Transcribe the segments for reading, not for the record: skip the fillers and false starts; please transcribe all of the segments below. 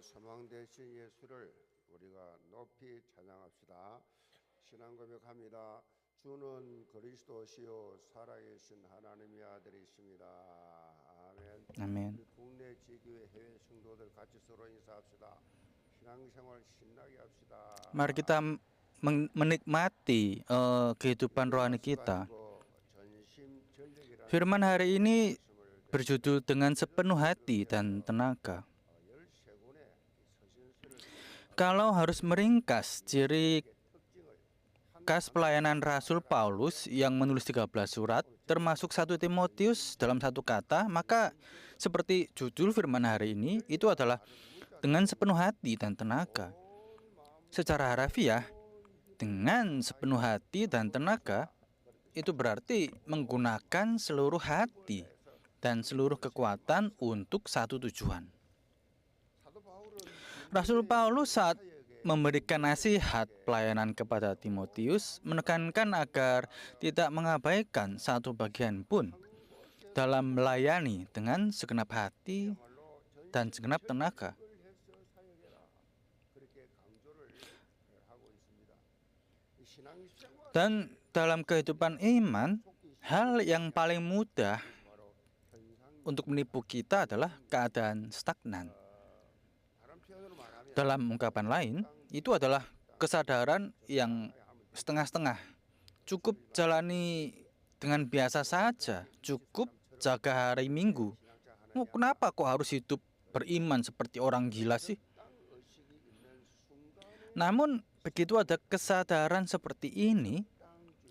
사망 대신 예수를 우리가 높이 찬양합시다. 신앙 고백합니다. 주는 그리스도시요 살아계신 하나님의 아들이십니다. 아멘. Amin. 우리 국내 지교회 해외 성도들 같이 서로 인사합시다. 신앙생활 신나게 합시다. Mari kita menikmati kehidupan rohani kita. Firman hari ini berjudul dengan sepenuh hati dan tenaga. Kalau harus meringkas ciri khas pelayanan Rasul Paulus yang menulis 13 surat, termasuk 1 Timotius dalam satu kata, maka seperti judul firman hari ini, itu adalah dengan sepenuh hati dan tenaga. Secara harafiah, dengan sepenuh hati dan tenaga, itu berarti menggunakan seluruh hati dan seluruh kekuatan untuk satu tujuan. Rasul Paulus saat memberikan nasihat pelayanan kepada Timotius menekankan agar tidak mengabaikan satu bagian pun dalam melayani dengan segenap hati dan segenap tenaga. Dan dalam kehidupan iman, hal yang paling mudah untuk menipu kita adalah keadaan stagnan. Dalam ungkapan lain, itu adalah kesadaran yang setengah-setengah. Cukup jalani dengan biasa saja, cukup jaga hari Minggu. Kenapa kok harus hidup beriman seperti orang gila sih? Namun, begitu ada kesadaran seperti ini,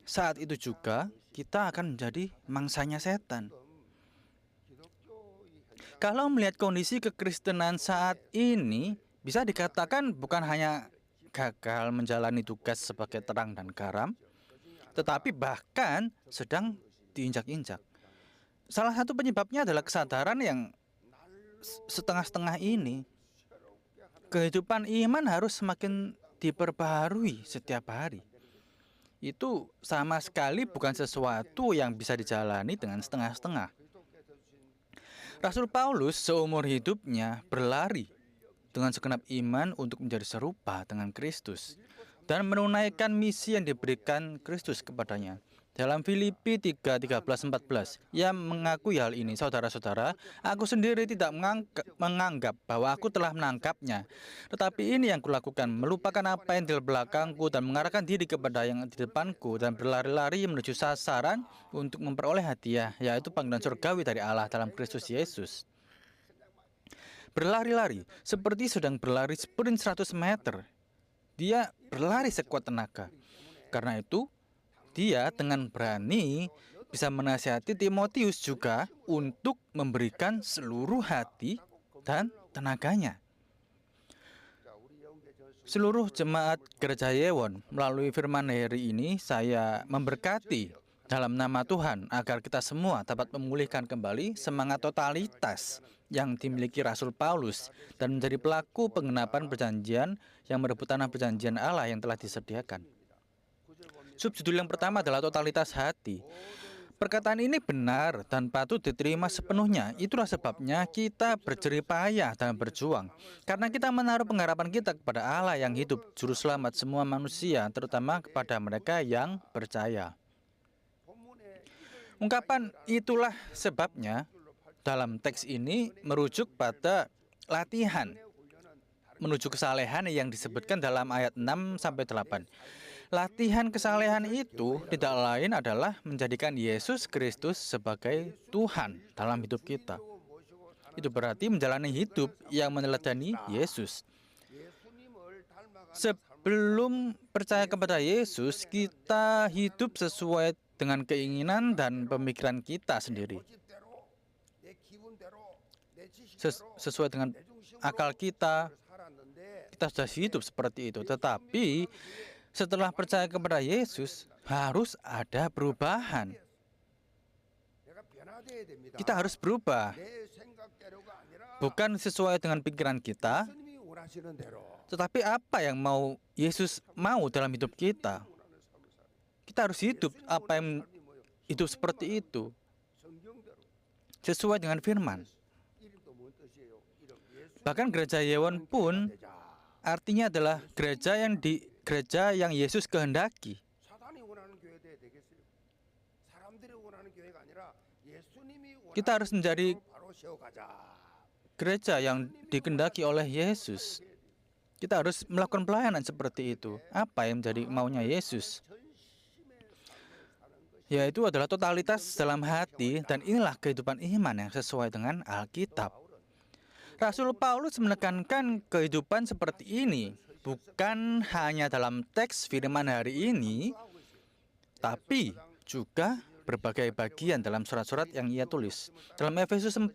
saat itu juga kita akan menjadi mangsanya setan. Kalau melihat kondisi kekristenan saat ini, bisa dikatakan bukan hanya gagal menjalani tugas sebagai terang dan garam, tetapi bahkan sedang diinjak-injak. Salah satu penyebabnya adalah kesadaran yang setengah-setengah ini. Kehidupan iman harus semakin diperbaharui setiap hari. Itu sama sekali bukan sesuatu yang bisa dijalani dengan setengah-setengah. Rasul Paulus seumur hidupnya berlari dengan segenap iman untuk menjadi serupa dengan Kristus dan menunaikan misi yang diberikan Kristus kepadanya. Dalam Filipi 3:13-14, ia mengakui hal ini, saudara-saudara, aku sendiri tidak menganggap bahwa aku telah menangkapnya. Tetapi ini yang kulakukan, melupakan apa yang di belakangku dan mengarahkan diri kepada yang di depanku dan berlari-lari menuju sasaran untuk memperoleh hadiah, yaitu panggilan surgawi dari Allah dalam Kristus Yesus. Berlari-lari, seperti sedang berlari sprint 100 meter. Dia berlari sekuat tenaga. Karena itu, dia dengan berani bisa menasihati Timotius juga untuk memberikan seluruh hati dan tenaganya. Seluruh jemaat Gereja Yewon, melalui firman hari ini, saya memberkati dalam nama Tuhan agar kita semua dapat memulihkan kembali semangat totalitas yang dimiliki Rasul Paulus dan menjadi pelaku penggenapan perjanjian yang merebut tanah perjanjian Allah yang telah disediakan. Subjudul yang pertama adalah totalitas hati. Perkataan ini benar dan patut diterima sepenuhnya. Itulah sebabnya kita berjerih payah dalam berjuang. Karena kita menaruh pengharapan kita kepada Allah yang hidup, juru selamat semua manusia, terutama kepada mereka yang percaya. Ungkapan itulah sebabnya dalam teks ini merujuk pada latihan menuju kesalehan yang disebutkan dalam ayat 6-8. Latihan kesalehan itu tidak lain adalah menjadikan Yesus Kristus sebagai Tuhan dalam hidup kita. Itu berarti menjalani hidup yang meneladani Yesus. Sebelum percaya kepada Yesus, kita hidup sesuai dengan keinginan dan pemikiran kita sendiri. Sesuai dengan akal kita sudah hidup seperti itu. Tetapi setelah percaya kepada Yesus, harus ada perubahan. Kita harus berubah. Bukan sesuai dengan pikiran kita, tetapi apa yang Yesus mau dalam hidup kita. Kita harus hidup hidup seperti itu, sesuai dengan firman. Bahkan gereja Yewon pun artinya adalah gereja yang Yesus kehendaki. Kita harus menjadi gereja yang dikehendaki oleh Yesus. Kita harus melakukan pelayanan seperti itu. Apa yang menjadi maunya Yesus? Yaitu adalah totalitas dalam hati, dan inilah kehidupan iman yang sesuai dengan Alkitab. Rasul Paulus menekankan kehidupan seperti ini bukan hanya dalam teks firman hari ini, tapi juga berbagai bagian dalam surat-surat yang ia tulis. Dalam Efesus 4,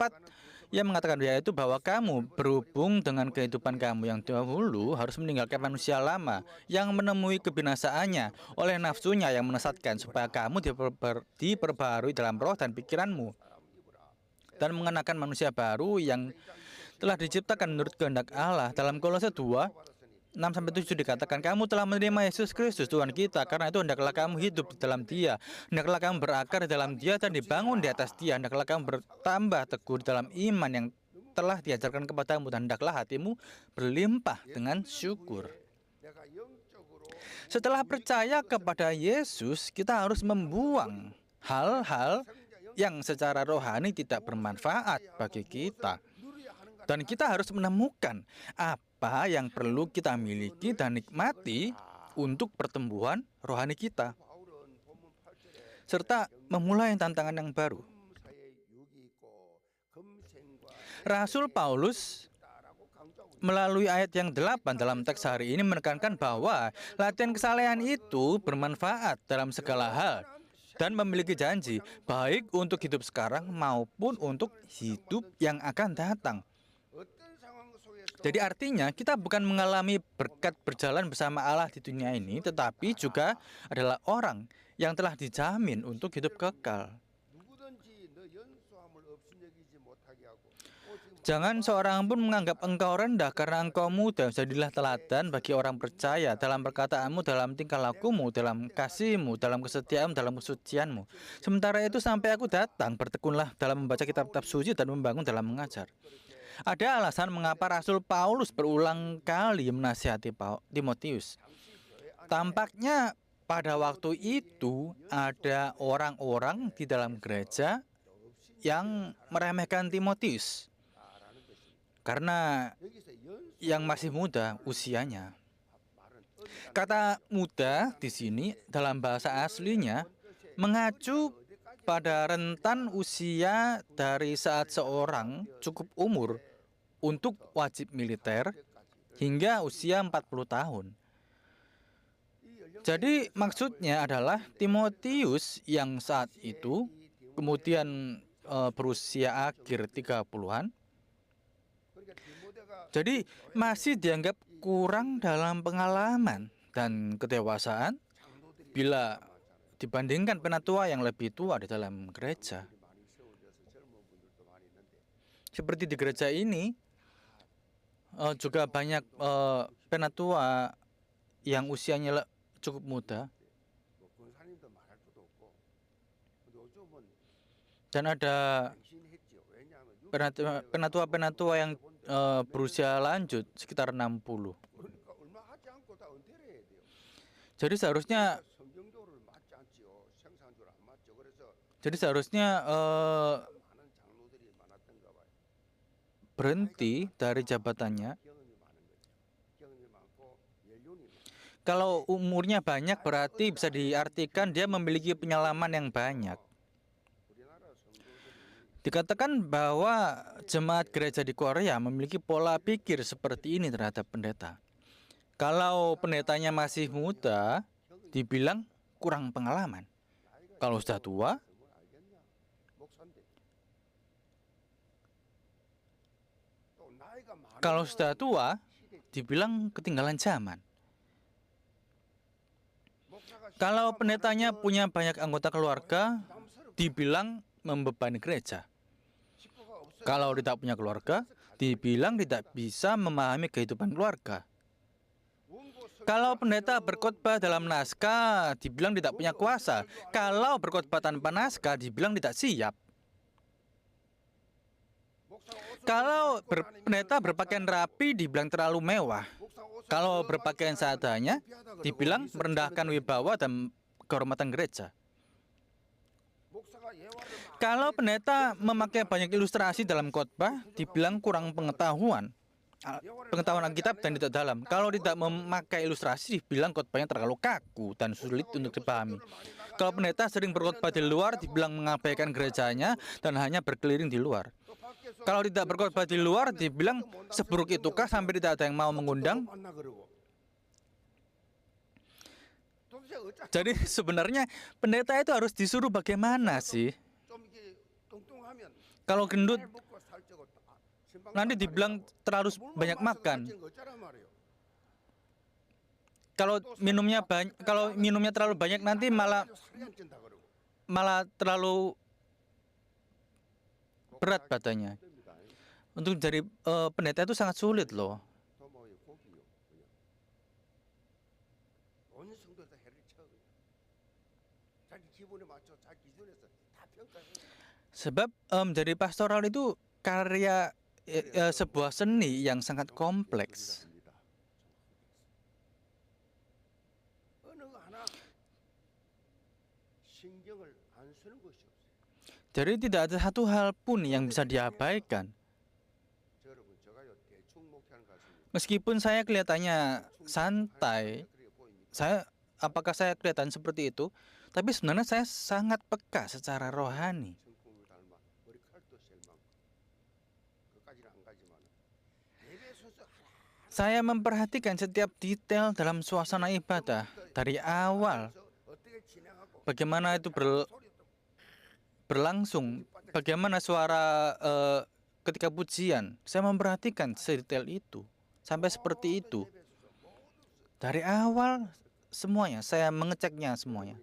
ia mengatakan yaitu bahwa kamu berhubung dengan kehidupan kamu yang dahulu harus meninggalkan manusia lama yang menemui kebinasaannya oleh nafsunya yang menyesatkan, supaya kamu diperbaharui dalam roh dan pikiranmu, dan mengenakan manusia baru yang telah diciptakan menurut kehendak Allah. Dalam Kolose 2, 6-7 dikatakan, kamu telah menerima Yesus Kristus Tuhan kita, karena itu hendaklah kamu hidup di dalam Dia, hendaklah kamu berakar di dalam Dia dan dibangun di atas Dia, hendaklah kamu bertambah teguh di dalam iman yang telah diajarkan kepadamu, dan hendaklah hatimu berlimpah dengan syukur. Setelah percaya kepada Yesus, kita harus membuang hal-hal yang secara rohani tidak bermanfaat bagi kita. Dan kita harus menemukan apa yang perlu kita miliki dan nikmati untuk pertumbuhan rohani kita, serta memulai tantangan yang baru. Rasul Paulus melalui ayat yang 8 dalam teks hari ini menekankan bahwa latihan kesalehan itu bermanfaat dalam segala hal dan memiliki janji, baik untuk hidup sekarang maupun untuk hidup yang akan datang. Jadi artinya kita bukan mengalami berkat berjalan bersama Allah di dunia ini, tetapi juga adalah orang yang telah dijamin untuk hidup kekal. Jangan seorang pun menganggap engkau rendah karena engkau muda. Jadilah teladan bagi orang percaya dalam perkataanmu, dalam tingkah lakumu, dalam kasihmu, dalam kesetiaanmu, dalam kesucianmu. Sementara itu sampai aku datang, bertekunlah dalam membaca kitab-kitab suci dan membangun dalam mengajar. Ada alasan mengapa Rasul Paulus berulang kali menasihati Timotius. Tampaknya pada waktu itu ada orang-orang di dalam gereja yang meremehkan Timotius karena yang masih muda usianya. Kata muda di sini dalam bahasa aslinya mengacu pada rentan usia dari saat seorang cukup umur untuk wajib militer hingga usia 40 tahun. Jadi maksudnya adalah Timotius yang saat itu kemudian berusia akhir 30-an. Jadi masih dianggap kurang dalam pengalaman dan kedewasaan bila dibandingkan penatua yang lebih tua di dalam gereja. Seperti di gereja ini, juga banyak penatua yang usianya cukup muda. Dan ada penatua-penatua yang berusia lanjut sekitar 60. Jadi seharusnya berhenti dari jabatannya. Kalau umurnya banyak berarti bisa diartikan dia memiliki pengalaman yang banyak. Dikatakan bahwa jemaat gereja di Korea memiliki pola pikir seperti ini terhadap pendeta. Kalau pendetanya masih muda, dibilang kurang pengalaman. Kalau sudah tua, dibilang ketinggalan zaman. Kalau pendetanya punya banyak anggota keluarga, dibilang membebani gereja. Kalau tidak punya keluarga, dibilang tidak bisa memahami kehidupan keluarga. Kalau pendeta berkhotbah dalam naskah, dibilang tidak punya kuasa. Kalau berkhotbah tanpa naskah, dibilang tidak siap. Kalau pendeta berpakaian rapi dibilang terlalu mewah. Kalau berpakaian seadanya dibilang merendahkan wibawa dan kehormatan gereja. Kalau pendeta memakai banyak ilustrasi dalam khotbah, dibilang kurang pengetahuan. Pengetahuan Alkitab dan tidak dalam. Kalau tidak memakai ilustrasi, dibilang khotbahnya terlalu kaku dan sulit untuk dipahami. Kalau pendeta sering berkhotbah di luar, dibilang mengabaikan gerejanya dan hanya berkeliling di luar. Kalau tidak berkhotbah di luar, dibilang seburuk itukah sampai tidak ada yang mau mengundang? Jadi sebenarnya pendeta itu harus disuruh bagaimana sih? Kalau gendut, nanti dibilang terlalu banyak makan. Kalau minumnya terlalu banyak, nanti malah terlalu berat badannya. Untuk jadi pendeta itu sangat sulit loh. Sebab menjadi pastoral itu karya sebuah seni yang sangat kompleks. Jadi tidak ada satu hal pun yang bisa diabaikan. Meskipun saya kelihatannya santai, apakah saya kelihatan seperti itu? Tapi sebenarnya saya sangat peka secara rohani. Saya memperhatikan setiap detail dalam suasana ibadah dari awal. Bagaimana itu berlangsung, bagaimana suara ketika pujian. Saya memperhatikan sedetail itu, sampai seperti itu. Dari awal semuanya, saya mengeceknya semuanya.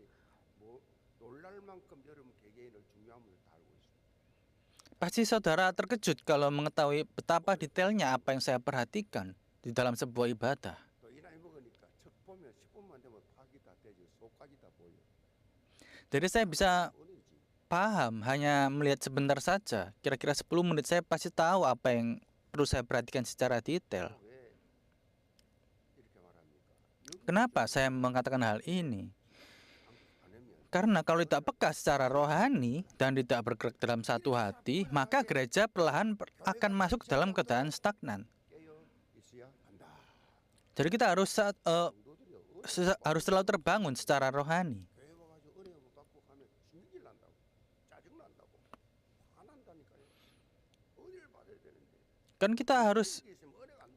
Pasti saudara terkejut kalau mengetahui betapa detailnya apa yang saya perhatikan di dalam sebuah ibadah. Jadi saya bisa paham hanya melihat sebentar saja. Kira-kira 10 menit saya pasti tahu apa yang perlu saya perhatikan secara detail. Kenapa saya mengatakan hal ini? Karena kalau tidak peka secara rohani dan tidak bergerak dalam satu hati, maka gereja perlahan akan masuk dalam keadaan stagnan. Jadi kita harus selalu terbangun secara rohani. Kan kita harus,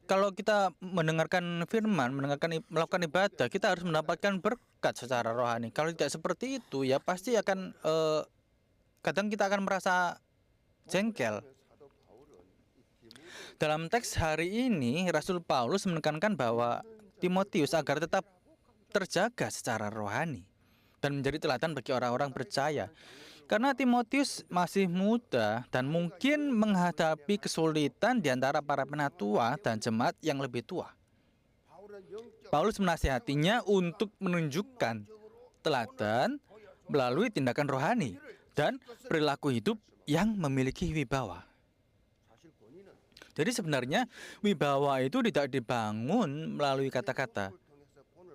kalau kita mendengarkan firman, melakukan ibadah, kita harus mendapatkan berkat secara rohani. Kalau tidak seperti itu, ya pasti akan kadang kita akan merasa jengkel. Dalam teks hari ini, Rasul Paulus menekankan bahwa Timotius agar tetap terjaga secara rohani dan menjadi teladan bagi orang-orang percaya. Karena Timotius masih muda dan mungkin menghadapi kesulitan di antara para penatua dan jemaat yang lebih tua. Paulus menasihatinya untuk menunjukkan teladan melalui tindakan rohani dan perilaku hidup yang memiliki wibawa. Jadi sebenarnya wibawa itu tidak dibangun melalui kata-kata.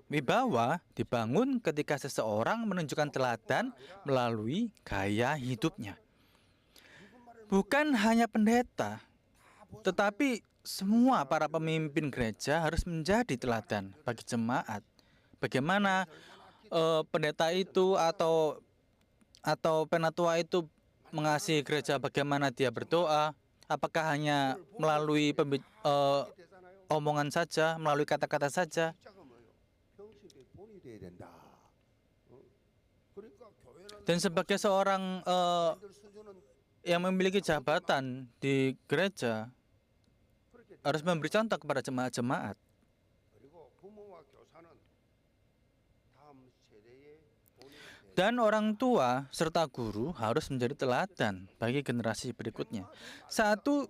Wibawa dibangun ketika seseorang menunjukkan teladan melalui gaya hidupnya. Bukan hanya pendeta, tetapi semua para pemimpin gereja harus menjadi teladan bagi jemaat. Bagaimana pendeta itu atau penatua itu mengasihi gereja, bagaimana dia berdoa, apakah hanya melalui omongan saja, melalui kata-kata saja. Dan sebagai seorang yang memiliki jabatan di gereja, harus memberi contoh kepada jemaat-jemaat. Dan orang tua serta guru harus menjadi teladan bagi generasi berikutnya. Satu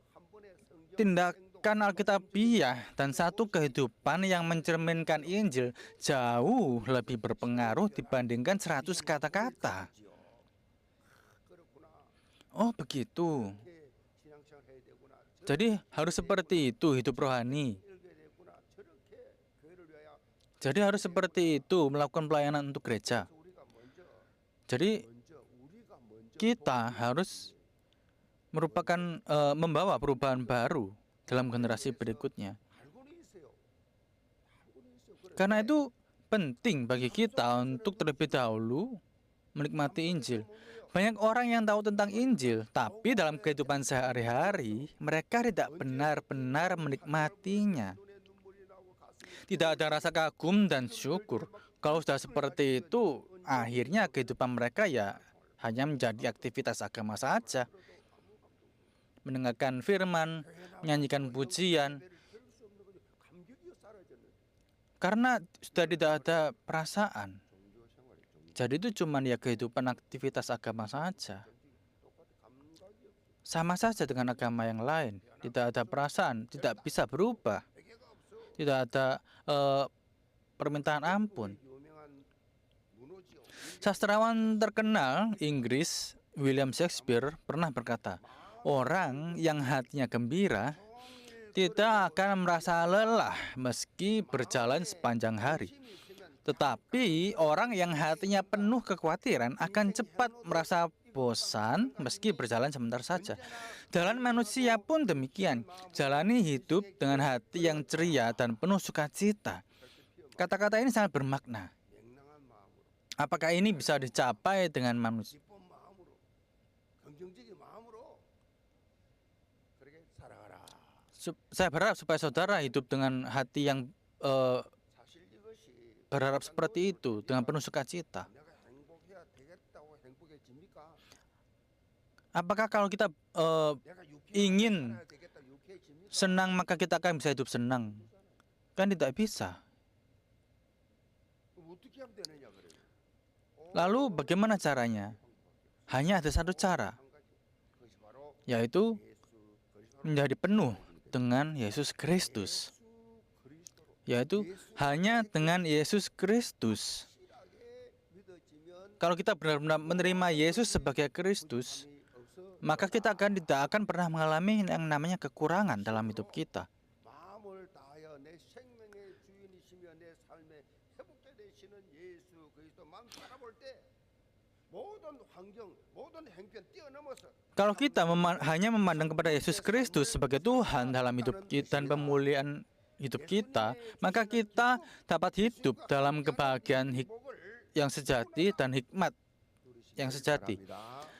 tindakan Alkitabiah dan satu kehidupan yang mencerminkan Injil jauh lebih berpengaruh dibandingkan 100 kata-kata. Oh begitu. Jadi harus seperti itu hidup rohani. 일게 됐구나. 저렇게 교회를 위하여 Jadi harus seperti itu melakukan pelayanan untuk gereja. 우리가 먼저 Jadi 우리가 먼저 kita harus merupakan membawa perubahan baru dalam generasi berikutnya. 알고는 있어요. 알고는 있어요. 그래. Karena itu penting bagi kita untuk terlebih dahulu menikmati Injil. Banyak orang yang tahu tentang Injil, tapi dalam kehidupan sehari-hari mereka tidak benar-benar menikmatinya. 눈에 눈물이 나고 가슴이 Tidak ada rasa kagum dan syukur. Kalau sudah seperti itu, akhirnya kehidupan mereka ya hanya menjadi aktivitas agama saja. Mendengarkan firman, menyanyikan pujian, 배를 들을 수 없는 거죠. 감격이 사라졌는 karena sudah tidak ada perasaan. 종교 생활이 종교 Jadi itu cuma ya kehidupan aktivitas agama saja. 똑같이 감각이 없어. Sama saja dengan agama yang lain. Tidak ada perasaan, tidak bisa berubah. 회개가 없어. Tidak ada permintaan ampun. 유명한 문호지요. Sastrawan terkenal Inggris William Shakespeare pernah berkata, orang yang hatinya gembira tidak akan merasa lelah meski berjalan sepanjang hari. Tetapi orang yang hatinya penuh kekhawatiran akan cepat merasa bosan meski berjalan sebentar saja. Jalan manusia pun demikian. Jalani hidup dengan hati yang ceria dan penuh sukacita. Kata-kata ini sangat bermakna. 냉랭한 마음으로 Apakah ini bisa dicapai dengan manusia? 기쁜 마음으로 긍정적인 마음으로 그렇게 살아가라. Saya berharap supaya saudara hidup dengan hati yang 사실 이것이 berharap seperti itu, dengan penuh sukacita. 내가 행복해야 되겠다고 행복해집니까? Apakah kalau kita 내가 유쾌하게 ingin 살아야 되겠다 유쾌해집니까? senang maka kita akan bisa hidup senang? Kan tidak bisa. 그럼 어떻게 하면 되느냐 그래요? Lalu bagaimana caranya? Hanya ada satu cara, 한 가지. 그것이 바로 yaitu 예수 그리스도 menjadi penuh dengan Yesus Kristus. 그리스도로 Yaitu hanya dengan Yesus Kristus. 확실하게 믿어지면 Kalau kita benar-benar menerima Yesus sebagai Kristus, 없어 maka kita tidak akan pernah mengalami yang namanya kekurangan dalam hidup kita. 마음을 다하여 내 생명의 주인이시며 내 삶에 회복게 되시는 예수 그리스도만 바라볼 때 모든 환경, 모든 행편 뛰어넘어서 Kalau kita hanya memandang kepada Yesus Kristus sebagai Tuhan dalam hidup kita dan pemulihan hidup kita, maka kita dapat hidup dalam kebahagiaan 복을 yang sejati dan hikmat yang sejati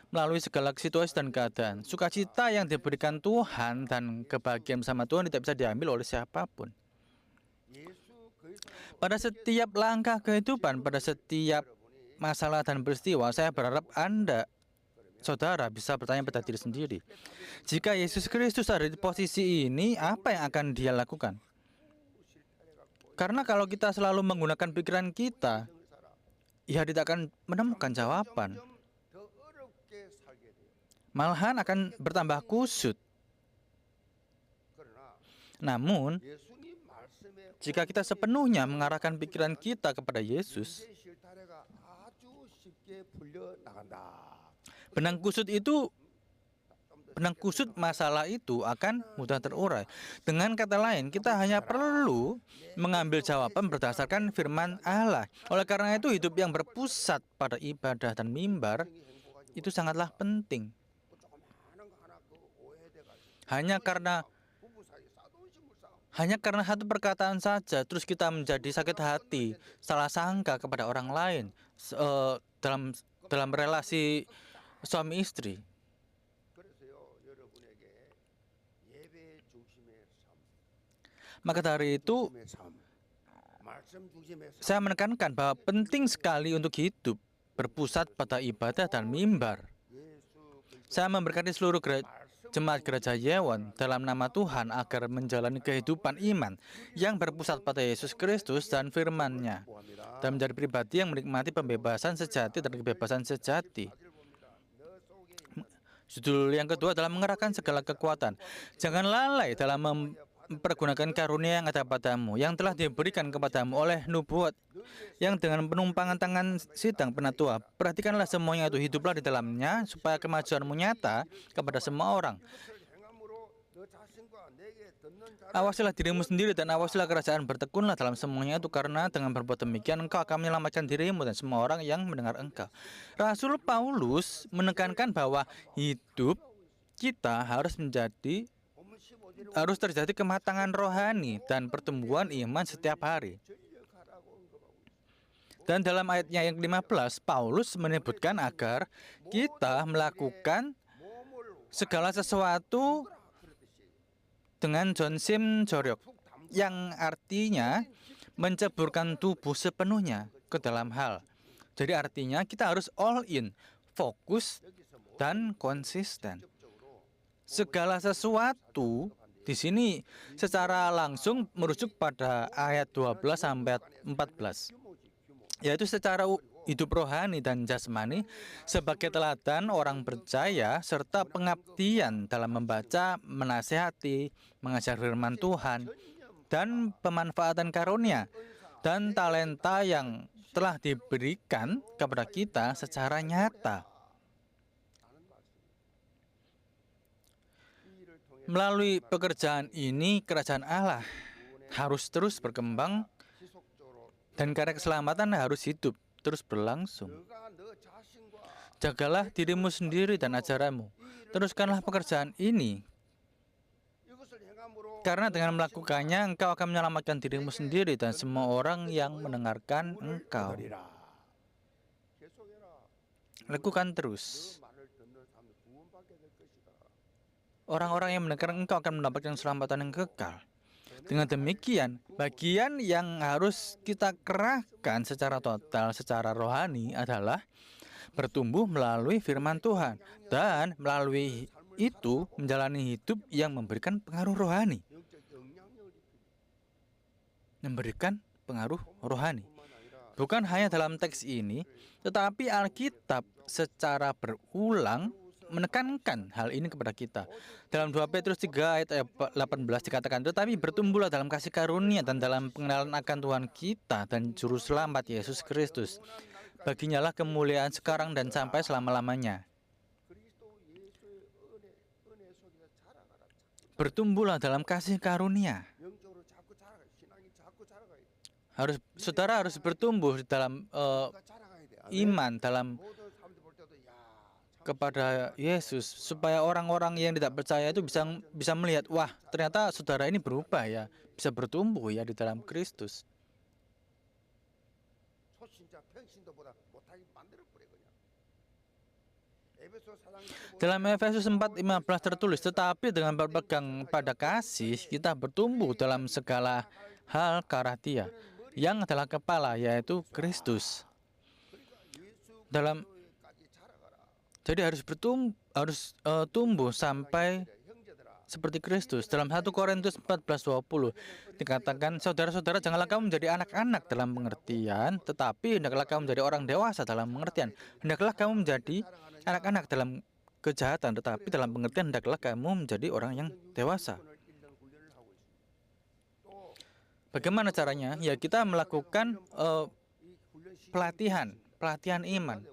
melalui segala situasi dan keadaan. Sukacita yang diberikan Tuhan dan kebahagiaan bersama Tuhan tidak bisa diambil oleh siapapun. 예수 그리스도 Pada setiap langkah kehidupan, pada setiap masalah dan peristiwa, saya berharap Anda, saudara, bisa bertanya pada diri sendiri. Jika Yesus Kristus ada di posisi ini, apa yang akan dia lakukan? Karena kalau kita selalu menggunakan pikiran kita, ya tidak akan menemukan jawaban. 점점 더 어렵게 살게 돼요. Malahan akan bertambah kusut. 그러나 Namun, 예수님 말씀에 jika kita sepenuhnya mengarahkan pikiran kita kepada Yesus, 문제 실타래가 아주 쉽게 풀려 나간다. benang kusut masalah itu akan mudah terurai. Dengan kata lain, kita hanya perlu mengambil jawaban berdasarkan firman Allah. Oleh karena itu, hidup yang berpusat pada ibadah dan mimbar itu sangatlah penting. 조그마한 거 하나 그 오해돼가지고 Hanya 부부 사이 싸움을 싸움. karena satu perkataan saja, terus kita menjadi sakit hati, salah sangka kepada orang lain dalam relasi suami istri. 그래서요 여러분에게 예배 중심의 삶, Maka dari itu, 중심의 삶, 말씀 중심의 삶. saya menekankan bahwa penting sekali untuk hidup berpusat pada ibadah dan mimbar. 예수 그리스도 Saya memberkati seluruh jemaat gereja Yewon dalam nama Tuhan agar menjalani kehidupan iman yang berpusat pada Yesus Kristus dan firman-Nya, 보합니다. dan menjadi pribadi yang menikmati pembebasan sejati dan kebebasan sejati. Judul yang kedua adalah mengerahkan segala kekuatan. Jangan lalai dalam mempergunakan karunia yang ada padamu, yang telah diberikan kepadamu oleh nubuat, yang dengan penumpangan tangan sidang penatua. Perhatikanlah semuanya itu, hiduplah di dalamnya, supaya kemajuanmu nyata kepada semua orang. 행함으로 너 자신을 Awasilah dirimu sendiri dan awasilah kerajaan, bertekunlah dalam semuanya itu, karena dengan berbuat demikian engkau akan menyelamatkan dirimu dan semua orang yang mendengar engkau. Rasul Paulus menekankan bahwa hidup kita harus terjadi kematangan rohani dan pertumbuhan iman setiap hari. Dan dalam ayatnya yang ke-15, Paulus menyebutkan agar kita melakukan segala sesuatu dengan Jonsim Joryok, yang artinya menceburkan tubuh sepenuhnya ke dalam hal. Jadi artinya kita harus all in, fokus dan konsisten. Segala sesuatu di sini secara langsung merujuk pada ayat 12 sampai 14, yaitu secara hidup rohani dan jasmani sebagai teladan orang percaya serta pengabdian dalam membaca, menasihati, mengajar firman Tuhan, dan pemanfaatan karunia dan talenta yang telah diberikan kepada kita secara nyata. Melalui pekerjaan ini, kerajaan Allah harus terus berkembang dan karya keselamatan harus hidup terus berlangsung. Jagalah dirimu sendiri dan ajaranmu. Teruskanlah pekerjaan ini, karena dengan melakukannya engkau akan menyelamatkan dirimu sendiri dan semua orang yang mendengarkan engkau. Lakukan terus. Orang-orang yang mendengarkan engkau akan mendapatkan keselamatan yang kekal. Dengan demikian, bagian yang harus kita kerahkan secara total, secara rohani adalah bertumbuh melalui firman Tuhan dan melalui itu menjalani hidup yang memberikan pengaruh rohani. Memberikan pengaruh rohani. Bukan hanya dalam teks ini, tetapi Alkitab secara berulang menekankan hal ini kepada kita. Dalam 2 Petrus 3 ayat 18 dikatakan, tetapi bertumbuhlah dalam kasih karunia dan dalam pengenalan akan Tuhan kita dan Juru Selamat Yesus Kristus. Baginya lah kemuliaan sekarang dan sampai selama-lamanya. Bertumbuhlah dalam kasih karunia. Saudara harus bertumbuh dalam iman, dalam kepada Yesus, supaya orang-orang yang tidak percaya itu bisa melihat, wah, ternyata saudara ini berubah ya, bisa bertumbuh ya di dalam Kristus. Dalam Efesus 4:15 tertulis, tetapi dengan berpegang pada kasih kita bertumbuh dalam segala hal ke arah Dia yang adalah kepala, yaitu Kristus. Jadi harus tumbuh sampai seperti Kristus. Dalam 1 Korintus 14:20 dikatakan, saudara-saudara, janganlah kamu menjadi anak-anak dalam pengertian, tetapi hendaklah kamu menjadi orang dewasa dalam pengertian. Hendaklah kamu menjadi anak-anak dalam kejahatan, tetapi dalam pengertian hendaklah kamu menjadi orang yang dewasa. Bagaimana caranya? Ya, kita melakukan pelatihan iman.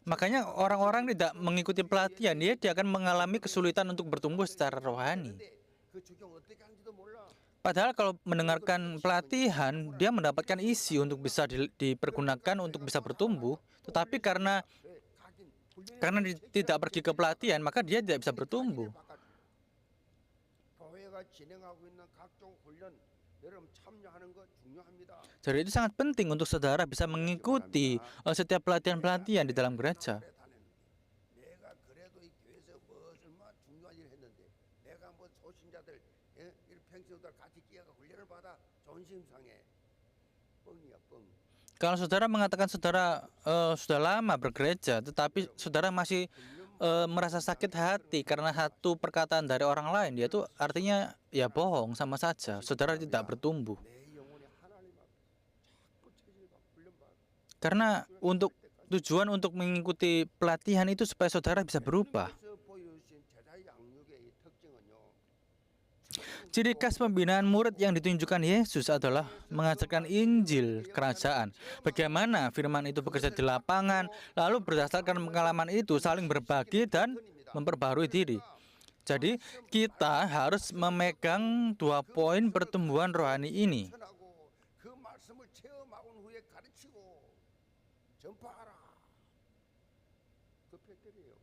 Makanya orang-orang tidak mengikuti pelatihan, dia akan mengalami kesulitan untuk bertumbuh secara rohani. Padahal kalau mendengarkan pelatihan, dia mendapatkan isi untuk bisa dipergunakan untuk bisa bertumbuh. Tetapi karena tidak pergi ke pelatihan, maka dia tidak bisa bertumbuh. Jadi itu sangat penting untuk saudara bisa mengikuti setiap pelatihan-pelatihan di dalam gereja. Kalau saudara mengatakan saudara sudah lama bergereja, tetapi saudara masih merasa sakit hati karena satu perkataan dari orang lain, itu artinya ya bohong sama saja. Saudara tidak bertumbuh. Karena tujuan untuk mengikuti pelatihan itu supaya saudara bisa berubah. Ciri khas pembinaan murid yang ditunjukkan Yesus adalah mengajarkan Injil Kerajaan. Bagaimana firman itu bekerja di lapangan, lalu berdasarkan pengalaman itu saling berbagi dan memperbarui diri. Jadi kita harus memegang 2 poin pertumbuhan rohani ini. 전하고 그 말씀을 체험하고 온 후에 가르치고 전파하라. 그 패턴이에요.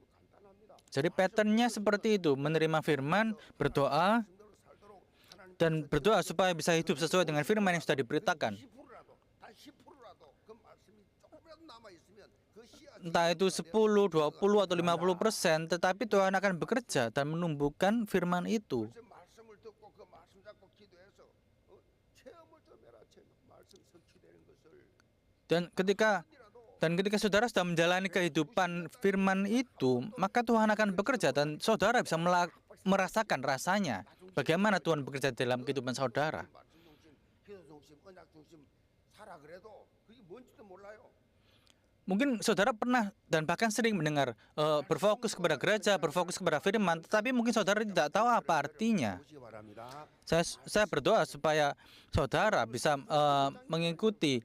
뭐 간단합니다. Jadi patternnya seperti itu, menerima firman, berdoa, 말씀대로 살도록 하나님 dan berdoa supaya bisa hidup sesuai dengan firman yang sudah diberitakan. 10%라도 단 10%라도 그 말씀이 조금이라도 남아 있으면 그 씨앗이 Entah itu 10, 20, atau 50%, tetapi Tuhan akan bekerja dan menumbuhkan firman itu. 그래서 말씀을 듣고 그 말씀 잡고 기도해서 체험을 좀 해라. 체험. 말씀 성취되는 것을 Dan ketika saudara sudah menjalani kehidupan firman itu, maka Tuhan akan bekerja dan saudara bisa merasakan rasanya. Bagaimana Tuhan bekerja dalam kehidupan saudara. 말씀 중심, 기도 중심, 언약 중심 살아 그래도 그게 뭔지도 몰라요. Mungkin saudara pernah dan bahkan sering mendengar berfokus kepada gereja, berfokus kepada firman, tetapi mungkin saudara tidak tahu apa artinya. 보시기 바랍니다. Saya berdoa supaya saudara bisa mengikuti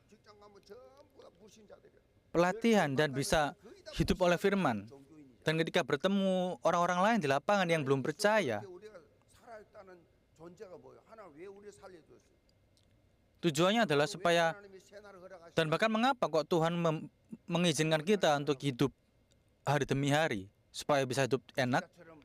직장 가면 전부 다 불신자들이에요. pelatihan dan bisa hidup oleh firman. 종교인이죠. Dan ketika bertemu orang-orang lain di lapangan yang belum percaya, 우리가 살아있다는 존재가 뭐예요? 하나님 왜 우리 살려줬어요? tujuannya adalah 왜 supaya, 하나님이 새날을 허락하시고 dan bahkan mengapa kok Tuhan mengizinkan kita untuk hidup hari demi hari, supaya bisa hidup enak, 기자처럼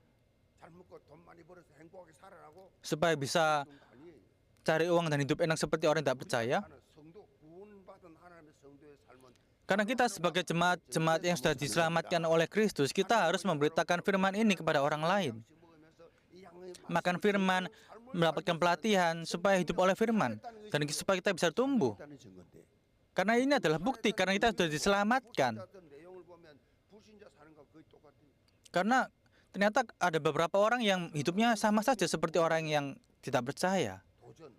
잘 먹고 돈 많이 벌어서 행복하게 살아라고 supaya bisa 그런 거 아니에요. cari uang dan hidup enak seperti orang yang tidak percaya. 하나님 성도 구원받은 하나님의 성도의 삶은 Karena kita sebagai jemaat yang sudah diselamatkan oleh Kristus, kita harus memberitakan firman ini kepada orang lain. 먹으면서 이 양의 Makan firman, mendapatkan pelatihan supaya hidup oleh firman, dan supaya kita bisa tumbuh. 있다는 증거인데. Karena ini adalah bukti, karena kita sudah diselamatkan. 어떤 내용을 보면 불신자 사는 거 거의 똑같아요. Karena ternyata ada beberapa orang yang hidupnya sama saja seperti orang yang tidak percaya, 도전.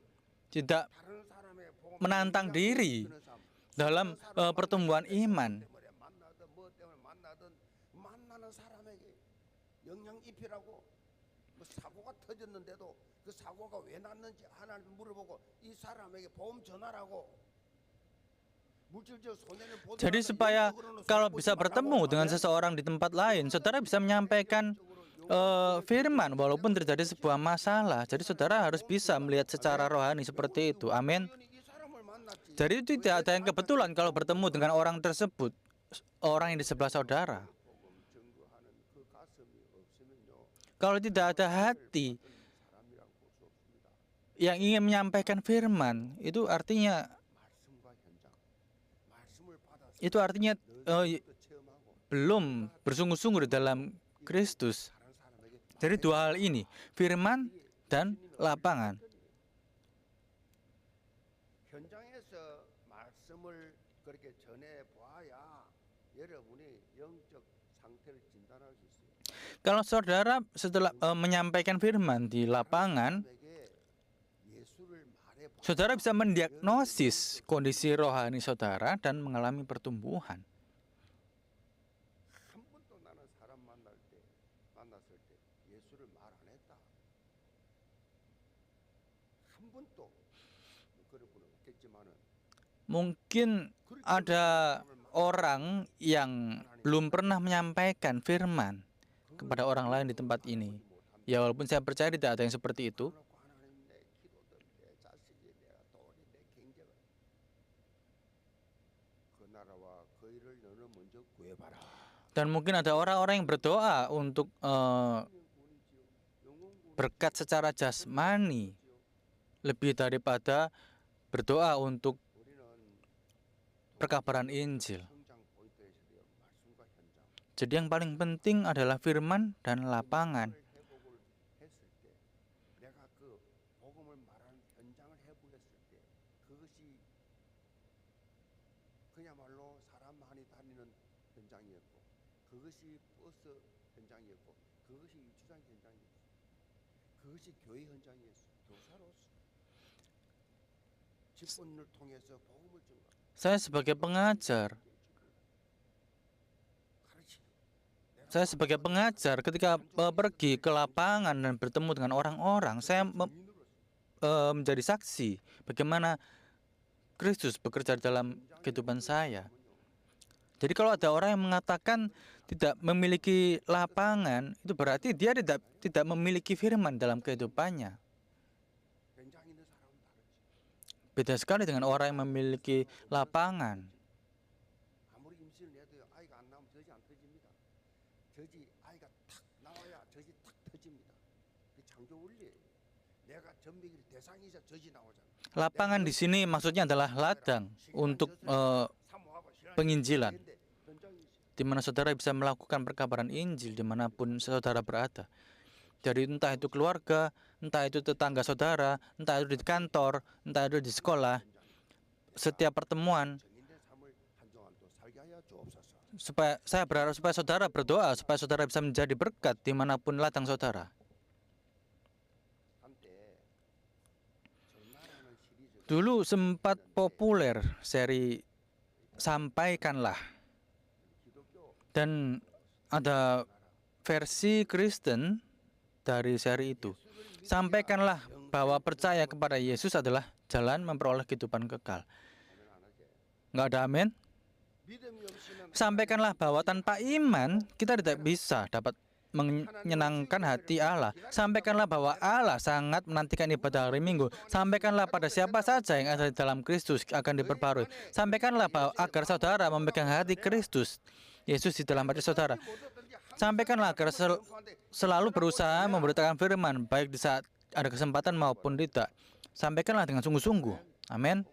tidak 다른 사람의 복음을 menantang diri 그런 삶. dalam pertumbuhan iman. 때문에 만나든 뭐 때문에 만나든 만나는 사람에게 영향 입히라고 뭐 사고가 터졌는데도 그 사고가 왜 났는지 하나님 물어보고 이 사람에게 보험 전하라고. 물질적 손해는 보더라도 Jadi supaya 영적으로는 kalau 손해 bisa 보지 bertemu 말라고. dengan seseorang di tempat lain, saudara bisa menyampaikan firman walaupun terjadi sebuah masalah. Jadi saudara harus bisa melihat secara rohani seperti itu. Amin. 이 사람을 만났지. Jadi itu tidak ada yang kebetulan kalau bertemu dengan orang tersebut, orang yang di sebelah saudara. 복음 증거하는 그 가슴이 없으면요. Kalau tidak ada hati 사람이라고 볼 수 없습니다. yang ingin menyampaikan firman, itu artinya 말씀과 현장. 말씀을 받아서 또 체험하고 belum bersungguh-sungguh di dalam Kristus. 다른 사람에게 Jadi dua hal ini, firman dan lapangan. 현장에서 말씀을 그렇게 전해 보아야 여러분이 영적 상태를 진단할 수 있어요. Kalau saudara setelah menyampaikan firman di lapangan, 사람에게 예수를 말해 봐. saudara bisa mendiagnosis kondisi rohani saudara dan mengalami pertumbuhan. 한 번도 나는 사람 만났을 때 예수를 말 안 했다. 한 번도 그럴 분은 없겠지만은 Mungkin ada orang yang belum pernah menyampaikan firman kepada orang lain di tempat ini. Ya walaupun saya percaya tidak ada yang seperti itu. 그래놓고 하나님 내 기도들 내 자식이 내가 돈이 내 경제가 그 나라와 그 일을 너는 먼저 구해봐라. Dan mungkin ada orang-orang yang berdoa untuk berkat secara jasmani lebih daripada berdoa untuk 우리는 perkabaran Injil. 성장 포인트에 있어요. 말씀과 현장. Jadi yang paling penting adalah firman dan lapangan. 회복을 했을 때 내가 그 복음을 말하는 현장을 회복했을 때 그것이 그야말로 사람 많이 다니는 현장이었고 그것이 버스 현장이었고 그것이 유치장 현장이었어. 그것이 교회 현장이었어. 교사로서 직분을 통해서 복음을 증거 Saya sebagai pengajar, ketika pergi ke lapangan dan bertemu dengan orang-orang, saya menjadi saksi bagaimana Kristus bekerja dalam kehidupan saya. Jadi kalau ada orang yang mengatakan tidak memiliki lapangan, itu berarti dia tidak memiliki firman dalam kehidupannya. 현장 있는 사람은 다르지. Beda sekali dengan orang yang memiliki lapangan. 아무리 임신을 해도 아이가 안 나오면 젖이 안 터집니다. 젖이 아이가 탁 나와야 젖이 탁 터집니다. 그 창조 원리예요. 내가 젖 먹일 대상이자 젖이 나오잖아. Lapangan di sini maksudnya adalah ladang untuk 사모하고 신앙이 penginjilan, 있는데 현장이 있어. di mana saudara bisa melakukan perkabaran Injil dimanapun saudara berada. Jadi entah itu keluarga, entah itu tetangga saudara, entah itu di kantor, entah itu di sekolah, setiap pertemuan, 정인된 삶을 한동안 또 살게 하여 주옵소서. saya berharap supaya saudara berdoa, supaya saudara bisa menjadi berkat dimanapun ladang saudara. 한때 전나라는 시리즈가 Dulu sempat populer seri Sampaikanlah, 기독교 dan ada versi Kristen dari seri itu. Sampaikanlah bahwa percaya kepada Yesus adalah jalan memperoleh kehidupan kekal. Nggak ada amin? 믿음이 없이는 Sampaikanlah bahwa tanpa iman kita tidak bisa dapat menyenangkan hati Allah. Sampaikanlah bahwa Allah sangat menantikan ibadah hari Minggu. Sampaikanlah pada siapa saja yang ada di dalam Kristus akan diperbarui. Sampaikanlah bahwa agar saudara memegang hati Kristus, Yesus di dalam hati saudara. Sampaikanlah agar selalu berusaha memberitakan firman, baik di saat ada kesempatan maupun tidak. Sampaikanlah dengan sungguh-sungguh. Amin.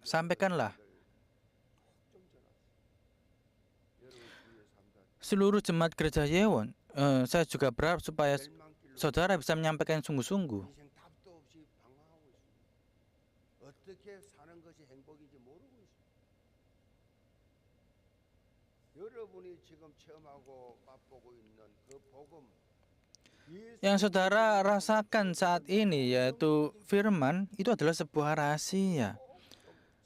Sampaikanlah. Seluruh jemaat gereja Yewon, saya juga berharap supaya saudara bisa menyampaikan sungguh-sungguh. 인생 답도 없이 방황하고 있습니다. 어떻게 사는 것이 행복인지 모르고 있습니다. 여러분이 지금 체험하고 맛보고 있는 그 복음 Yang saudara rasakan saat ini yaitu firman itu adalah sebuah rahasia.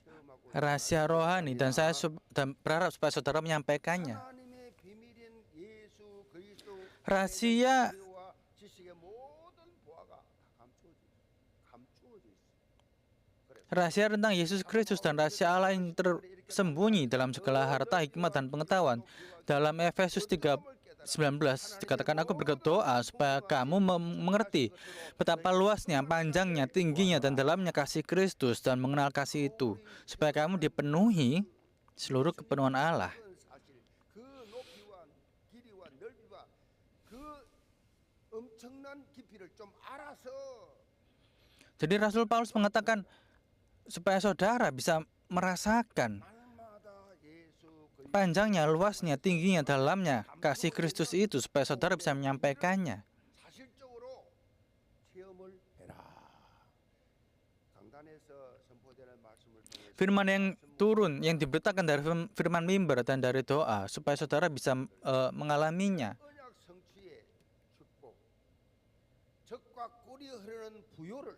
체험하고 Rahasia rohani, dan saya dan berharap supaya saudara menyampaikannya. 하나님의 비밀인 예수 그리스도 Rahasia 지혜와 지식의 모든 보화가 다 감추어져 있어. rahasia tentang Yesus Kristus dan rahasia Allah yang tersembunyi dalam segala harta, hikmat, dan pengetahuan. Dalam Efesus 3:19 dikatakan, aku berdoa supaya kamu mengerti betapa luasnya, panjangnya, tingginya, dan dalamnya kasih Kristus dan mengenal kasih itu, supaya kamu dipenuhi seluruh kepenuhan Allah. 사실 그 높이와 길이와 넓이와 그 엄청난 깊이를 좀 알아서 Jadi Rasul Paulus mengatakan supaya saudara bisa merasakan 날마다 예수 그리스도 panjangnya, luasnya, tingginya, dalamnya kasih Kristus itu, supaya saudara bisa menyampaikannya. 사실적으로 체험을 해라. 강단에서 선포되는 말씀을 통해서 Firman yang turun, yang diberitakan dari firman mimbar dan dari doa, supaya saudara bisa mengalaminya. 언약 성취의 축복, 적과 꿀이 흐르는 부요를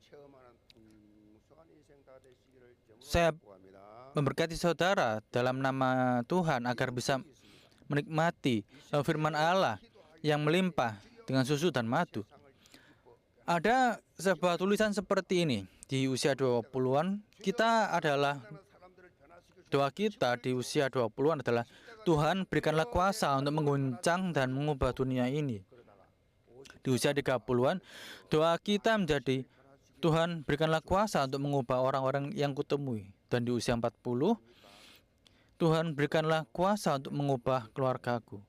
체험하는 풍성한 인생 다 되시기를 Saya 점으로 구합니다. memberkati saudara dalam nama Tuhan agar bisa menikmati firman Allah yang melimpah dengan susu dan madu. Ada sebuah tulisan seperti ini. Di usia 20-an, kita adalah doa kita di usia 20-an adalah Tuhan berikanlah kuasa untuk mengguncang dan mengubah dunia ini. Di usia 30-an, doa kita menjadi Tuhan berikanlah kuasa untuk mengubah orang-orang yang kutemui. Dan di usia 40, Tuhan berikanlah kuasa untuk mengubah keluargaku.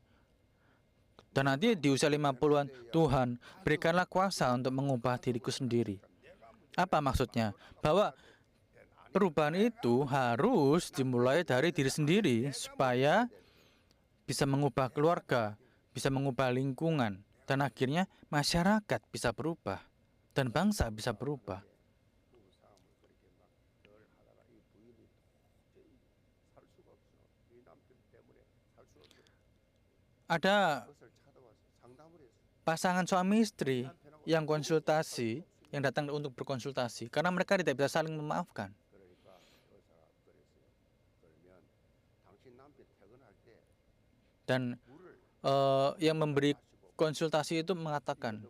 Dan nanti di usia 50-an, Tuhan berikanlah kuasa untuk mengubah diriku sendiri. Apa maksudnya? Bahwa perubahan itu harus dimulai dari diri sendiri supaya bisa mengubah keluarga, bisa mengubah lingkungan, dan akhirnya masyarakat bisa berubah dan bangsa bisa berubah. Ada pasangan suami istri yang konsultasi, yang datang untuk berkonsultasi karena mereka tidak bisa saling memaafkan. Dan yang memberi konsultasi itu mengatakan,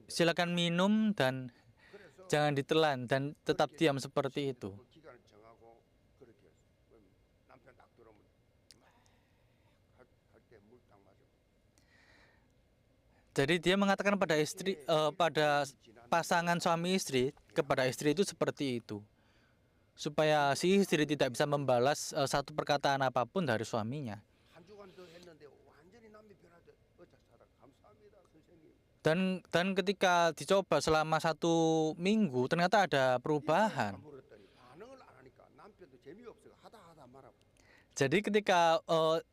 silakan minum dan 그래서 jangan ditelan dan tetap diam seperti itu. 그 기간을 정하고 그렇게 했어. 그럼 남편 딱 들어오면 막할때 물 딱 맞아. Jadi dia mengatakan pada istri, pada pasangan suami istri, kepada istri itu seperti itu, supaya si istri tidak bisa membalas satu perkataan apapun dari suaminya. 한 주간 더 했는데 완전히 남이 변하죠. 어쩌사라 감사합니다 선생님. Dan ketika dicoba selama 1 minggu, ternyata ada perubahan. 물었더니 반응을 안 하니까 남편도 재미없어 하다 말하고. Jadi ketika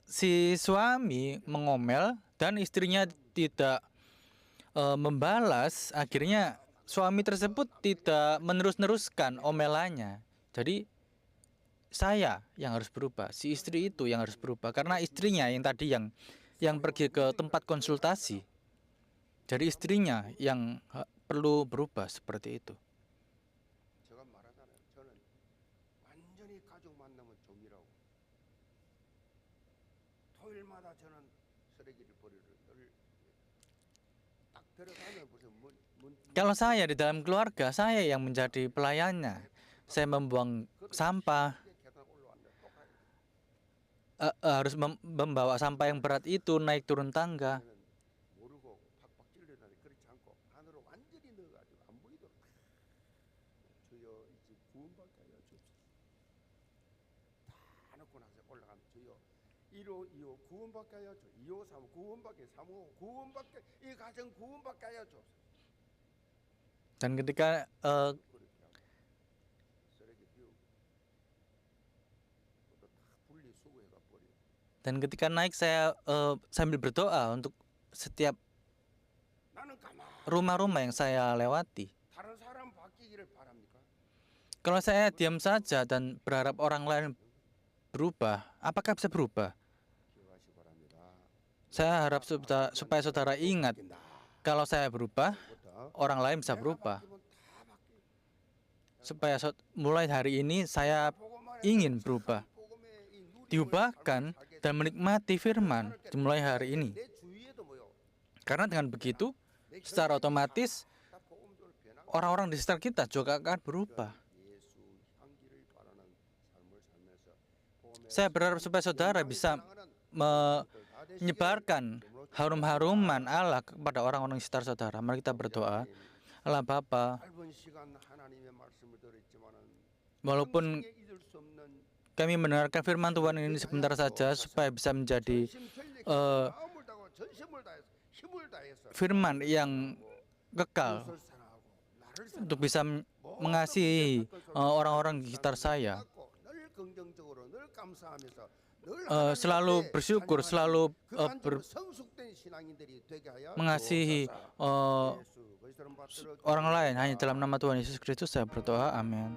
si suami mengomel dan istrinya tidak membalas, akhirnya suami tersebut tidak menerus-neruskan omelannya. Jadi saya yang harus berubah, si istri itu yang harus berubah, karena istrinya yang tadi yang pergi ke tempat konsultasi. Jadi istrinya yang perlu berubah seperti itu. 제가 말하잖아요. 저는 완전히 가족 만나면 종이라고. 토요일마다 저는 쓰레기를 버리러 딱 들어가면 무슨 Kalau saya di dalam keluarga, saya yang menjadi pelayannya. Saya membuang sampah, 계단 올라왔는데 똑같이 harus membawa sampah yang berat itu naik turun tangga. 저는 모르고 팍팍 찔러다니 그렇지 않고 안으로 완전히 넣어가지고 안 보이도록 주여 이제 구원받게 하여 주옵소서. 다 넣고 나서 올라가면 주여 1호 2호 구원받게 하여 주옵소서. 2호 3호 구원받게 3호 구원받게 이 가정 구원받게 하여 주옵소서. Dan ketika 그렇게 하고 쓰레기 비우고 그것도 다 분리수거해가 버리고 naik saya sambil berdoa untuk setiap 나는 가만히 rumah-rumah yang saya lewati. 다른 사람 바뀌기를 바랍니까? Kalau saya diam saja dan berharap orang lain berubah, apakah bisa berubah? 기억하시기 바랍니다. Saya harap supaya saudara ingat, 바뀐다. kalau saya berubah, 부터 orang lain bisa berubah. 바뀌면 다 바뀌고. Supaya mulai hari ini saya ingin berubah, diubahkan dan menikmati firman dimulai hari ini. 내 주위에도 뭐요? Karena dengan begitu, secara otomatis 다 복음적으로 변하고 orang-orang di sekitar kita juga akan berubah. 예수 향기를 바라는 삶을 살면서 복음의 Saya berharap supaya saudara bisa menyebarkan harum-haruman Allah kepada orang-orang di sekitar saudara. Mari kita berdoa. Allah Bapa, 짧은 시간 하나님의 말씀을 들었지만은 walaupun 평생에 잊을 수 없는 kami mendengarkan firman Tuhan ini sebentar saja supaya bisa menjadi 마음을 다하고 전심을 다해서 힘을 다해서 firman yang kekal 그것을 사랑하고 나를 untuk bisa mengasihi orang-orang di sekitar saya. 사랑하고 늘 긍정적으로 늘 감사하면서 늘 Selalu 하나님께 bersyukur, 찬양하는 selalu 그 안적으로 성숙된 신앙인들이 되게 하여 mengasihi 주옵소서. 예수 그리스도를 받들어 orang lain hanya dalam nama Tuhan Yesus Kristus saya berdoa. Amin.